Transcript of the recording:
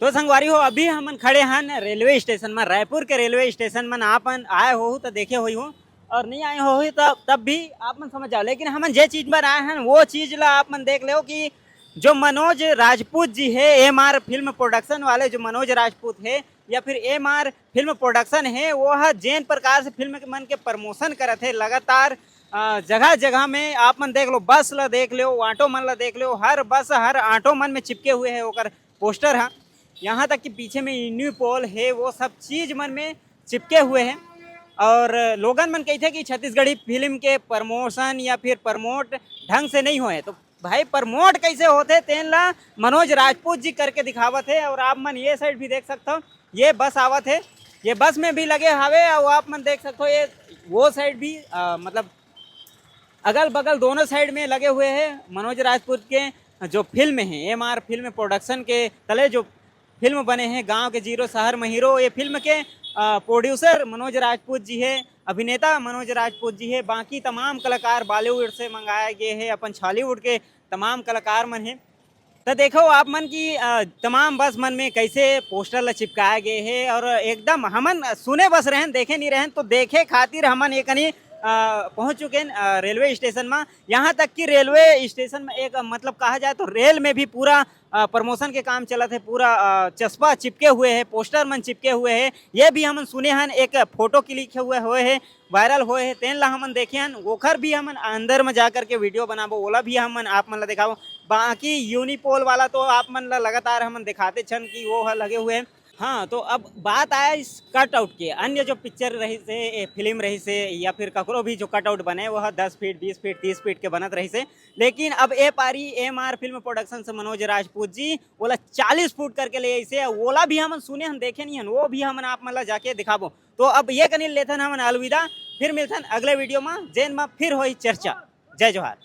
तो संगवारी हो अभी हमन खड़े हन रेलवे स्टेशन में, रायपुर के रेलवे स्टेशन में आपन आए हो तो देखे हुई हो, और नहीं आए हो तब भी आप मन समझ जाओ। लेकिन हमन जे चीज पर आए हैं वो चीज ला आप मन देख लो कि जो मनोज राजपूत जी है, एमआर फिल्म प्रोडक्शन वाले जो मनोज राजपूत है या फिर एमआर फिल्म प्रोडक्शन है, वो जैन प्रकार से फिल्म के मन के प्रमोशन करत है लगातार। जगह जगह में आप मन देख लो, बस ला देख लो, ऑटो मन ला देख लो, हर बस हर ऑटो मन में चिपके हुए है ओकर पोस्टर है। यहाँ तक कि पीछे में यूनिपोल है, वो सब चीज मन में चिपके हुए हैं। और लोगन मन कहते कि छत्तीसगढ़ी फिल्म के प्रमोशन या फिर प्रमोट ढंग से नहीं हुए, तो भाई प्रमोट कैसे होते तेन ला मनोज राजपूत जी करके दिखावत है। और आप मन ये साइड भी देख सकते हो, ये बस आवत है, ये बस में भी लगे हवे, और आप मन देख सकते हो ये वो साइड भी मतलब अगल बगल दोनों साइड में लगे हुए हैं मनोज राजपूत के जो फिल्म है, एमआर फिल्म प्रोडक्शन के तले जो फिल्म बने हैं गांव के जीरो शहर में हीरो, ये फिल्म के प्रोड्यूसर मनोज राजपूत जी है, अभिनेता मनोज राजपूत जी है, बाकी तमाम कलाकार बॉलीवुड से मंगाए गए हैं, अपन हॉलीवुड के तमाम कलाकार मन हैं। तो देखो आप मन की तमाम बस मन में कैसे पोस्टर ला चिपकाए गए हैं, और एकदम हमन सुने बस रहन देखे नहीं रहन, तो देखे खातिर हमन एक पहुंच चुके हैं रेलवे स्टेशन में। यहाँ तक कि रेलवे स्टेशन में एक मतलब कहा जाए तो रेल में भी पूरा प्रमोशन के काम चलत है, पूरा चस्पा चिपके हुए है, पोस्टर मन चिपके हुए है। ये भी हमन सुने हन, एक फोटो क्लिक हुए है, वायरल हुए है, तेन ला हमन देखे हन, ओखर भी हमन अंदर में जा करके वीडियो बनाबो, ओला भी हमन आप मन ला दिखाबो। बाकी यूनिपोल वाला तो आप मन ला लगातार हमन दिखाते छन कि वो लगे हुए हैं। हाँ, तो अब बात आया इस कट आउट के। अन्य जो पिक्चर रही से, फिल्म रही से, या फिर ककरो भी जो कट आउट बने वह 10 फीट 20 फीट 30 फीट के बनत रही से, लेकिन अब ए पारी एमआर फिल्म प्रोडक्शन से मनोज राजपूत जी ओला 40 फुट करके ले ऐसे ओला भी हमन सुने हम देखे नहीं हन, वो भी हमन आप मन ला जाके दिखाबो। तो अब ये कनिल लेथन हमन अलविदा, फिर मिलथन अगले वीडियो में, जेन में फिर होई चर्चा। जय जोहार।